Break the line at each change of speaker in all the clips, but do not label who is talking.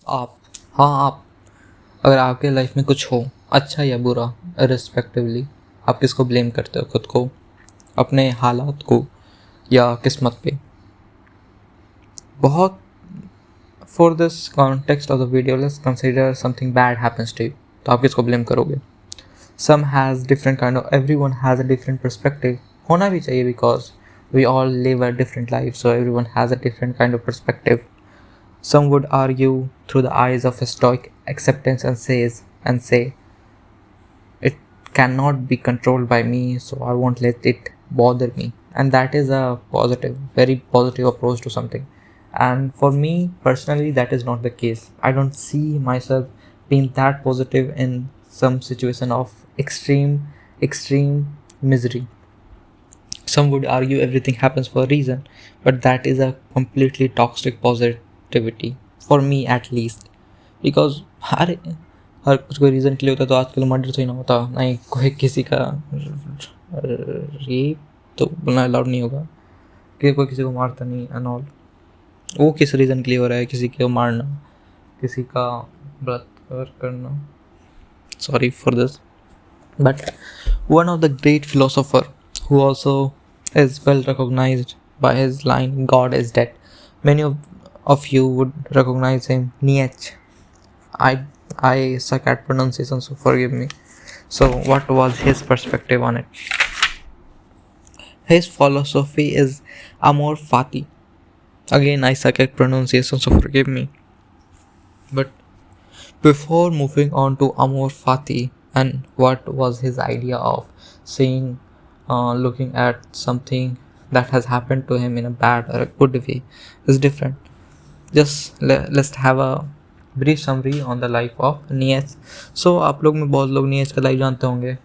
आप आप अगर आपके लाइफ में कुछ हो, अच्छा या बुरा, रिस्पेक्टिवली, आप किसको ब्लेम करते हो? खुद को, अपने हालात को, या किस्मत पे? बहुत for this context of the video, let's consider something bad happens to you, तो आप किसको ब्लेम करोगे? Some has different kind of, everyone has a different perspective. होना भी चाहिए, because we all live a different life, so everyone has a different kind of perspective. Some would argue through the eyes of a stoic acceptance and say it cannot be controlled by me, so I won't let it bother me. And that is a positive, very positive approach to something. And for me personally, that is not the case. I don't see myself being that positive in some situation of extreme misery. Some would argue everything happens for a reason, but that is a completely toxic positivity, for me at least. Because हर कुछ कोई reason के लिए होता तो आजकल murder तो ही ना होता, ना ही कोई किसी का रेप तो बोलना अलाउड नहीं होगा कि कोई किसी को मारता नहीं एंड ऑल। वो किस रीज़न के लिए हो रहा है? किसी को मारना, किसी का बलात्कार करना, sorry for this, but one of the great philosopher who also is well recognized by his line God is dead. Many of you would recognize him, Nietzsche. I I suck at pronunciation, so forgive me. So what was his perspective on it? His philosophy is amor fati. Again, I suck at pronunciation, so forgive me. But before moving on to amor fati and what was his idea of seeing, looking at something that has happened to him in a bad or a good way is different. Just let's have a brief summary on the life of Nietzsche. So आप लोग में बहुत लोग Nietzsche का life जानते होंगे.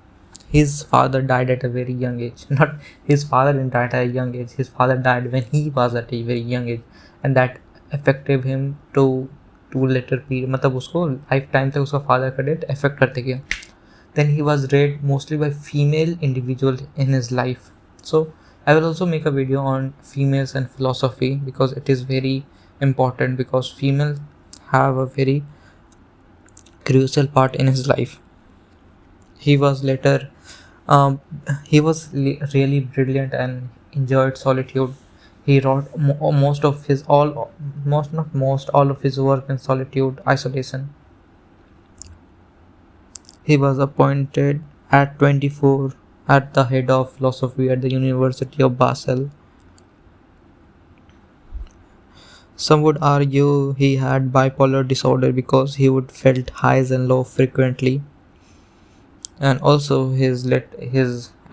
His father died at a very young age. Not his father didn't die at a young age. His father died when he was at a very young age, and that affected him to later period. मतलब उसको life time तक उसका father का death affect करते गया. Then he was raised mostly by female individual in his life. So I will also make a video on females and philosophy because it is very important, because female have a very crucial part in his life. He was later he was really brilliant and enjoyed solitude. He wrote most of his all of his work in solitude, isolation. He was appointed at 24 at the head of philosophy at the University of Basel. Some would argue he had bipolar disorder because he would felt highs and lows frequently. And also his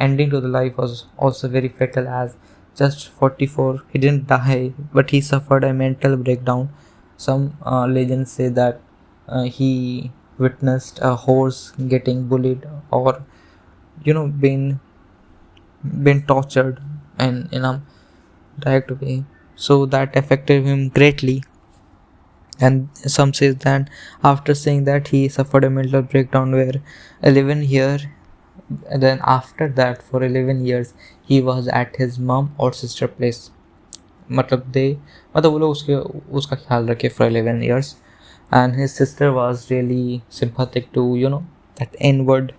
ending to the life was also very fatal, as just 44 he didn't die, but he suffered a mental breakdown. Some legends say that he witnessed a horse getting bullied, or been tortured and in a direct way, so that affected him greatly. And some says that after saying that he suffered a mental breakdown where 11 year, and then after that for 11 years he was at his mom or sister place. मतलब वो लोग उसका ख्याल रखे for 11 years, and his sister was really sympathetic to that N word.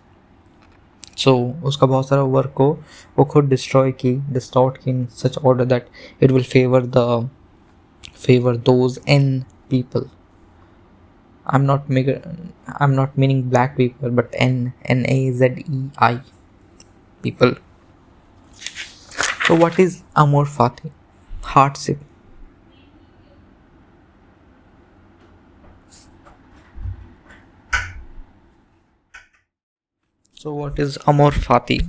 So उसका बहुत सारा work को वो खुद डिस्टॉर्ट की in such order that it will favor those N people. I'm not meaning black people, but Nazei people. So what is amor fati? Hardship. So what is amor fati?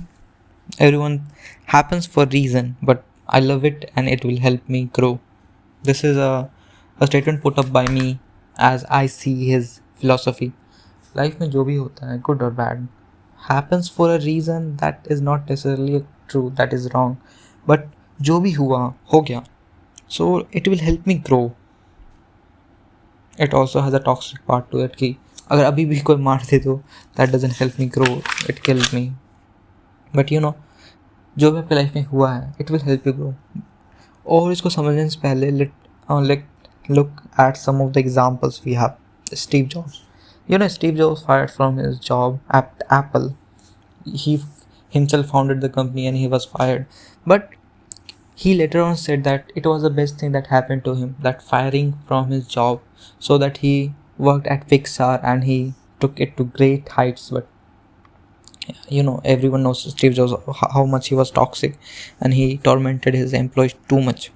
Everyone happens for a reason, but I love it and it will help me grow. This is a statement put up by me as I see his philosophy. Life में जो भी होता है, good और bad, happens for a reason. That is not necessarily true, that is wrong, but जो भी हुआ हो गया, so it will help me grow. It also has a toxic part to it कि अगर अभी भी कोई मार दे तो that doesn't help me grow, it kills me. But जो भी आपकी लाइफ में हुआ है, it will help you grow. और इसको समझने से पहले let look at some of the examples we have. Steve Jobs. Steve Jobs fired from his job at Apple. He himself founded the company and he was fired. But he later on said that it was the best thing that happened to him, that firing from his job, so that he worked at Pixar and he took it to great heights. But everyone knows Steve Jobs, how much he was toxic and he tormented his employees too much.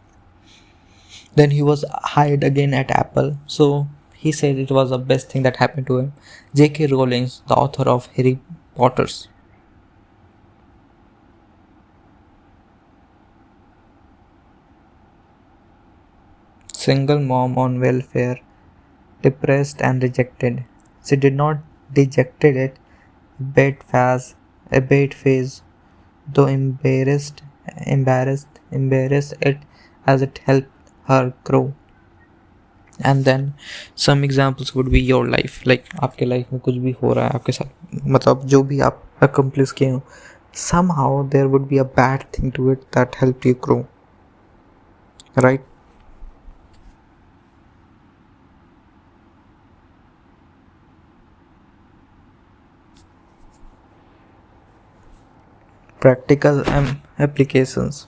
Then he was hired again at Apple. So he said it was the best thing that happened to him. J.K. Rowling, the author of Harry Potter's. Single mom on welfare, depressed and rejected. She did not dejected it, a bad phase, though embarrassed it as it helped her grow. And then some examples would be your life, like आपके life में कुछ भी हो रहा है आपके साथ, मतलब जो भी आप अकम्प्लिश किए हो, somehow there would be a bad thing to it that helped you grow, right? Practical applications.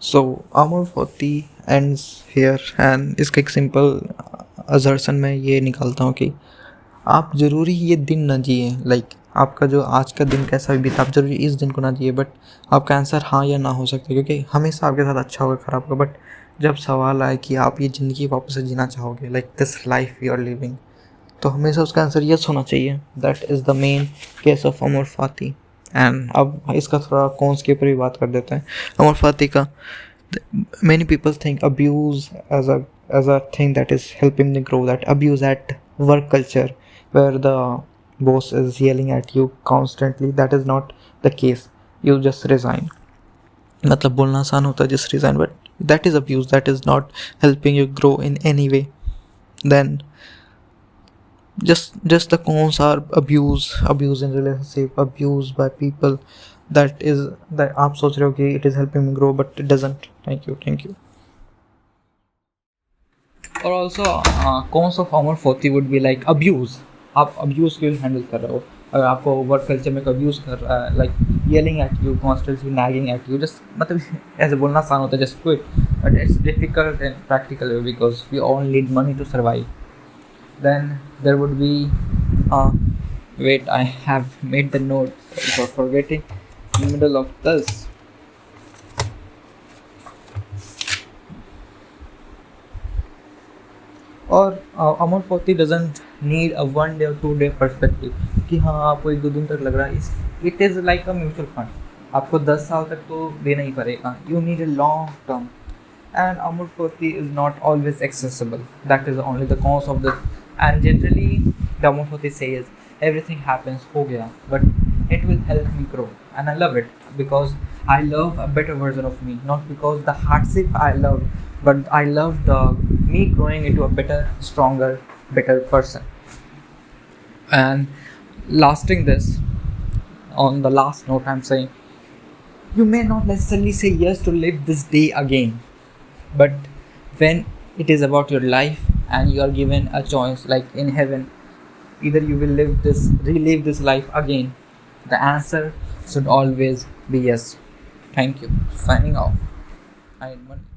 So Amor Fati ends here and इसका एक सिंपल असर्शन मैं ये निकालता हूँ कि आप ज़रूरी ये दिन ना जिए, लाइक आपका जो आज का दिन कैसा भी बीता, आप ज़रूरी इस दिन को ना जिए, बट आपका आंसर हाँ या ना हो सकता है, क्योंकि हमेशा आपके साथ अच्छा होगा ख़राब होगा, बट जब सवाल आए कि आप ये ज़िंदगी वापस से जीना चाहोगे, like this life you are living, तो हमेशा उसका आंसर यस होना चाहिए. That is the main case of amor fati. And अब इसका थोड़ा कॉन्स के ऊपर भी बात कर देते हैं अमर फाती का. Many people think abuse as a thing that is helping them grow, that abuse at work culture where the boss is yelling at you constantly, that is not the case. You just resign. मतलब बोलना आसान होता है, just resign, but that is abuse, that is not helping you grow in any way. Then just the cons are abuse in relationship, abuse by people, that आप सोच रहे हो कि it is helping me grow but it doesn't. Thank you. और also cons of Amar forty would be like abuse. आप abuse क्यों handle कर रहे हो? अगर आपको वर्क कल्चर में अब्यूज़ कर रहा है, like yelling at you, constantly nagging at you, just मतलब ऐसे बोलना आसान होता है, just quit, but it's difficult and practical because we all need money to survive. Then there would be wait, I have made the note for forgetting in the middle of this. और amor fati doesn't need a 1 day or 2 day perspective कि हाँ आपको 1-2 दिन तक लग रहा है. It is like a mutual fund, आपको 10 साल तक तो देना ही पड़ेगा. You need a long term. And Amur Fati is not always accessible. That is only the cause of this. And generally, the Amur Fati says everything happens ho gaya, but it will help me grow, and I love it because I love a better version of me. Not because the hardship I love, but I love the me growing into a better, stronger, better person. And lasting this, on the last note, I'm saying you may not necessarily say yes to live this day again. But when it is about your life and you are given a choice, like in heaven, either you will relive this life again, the answer should always be yes. Thank you. Signing off. I need money.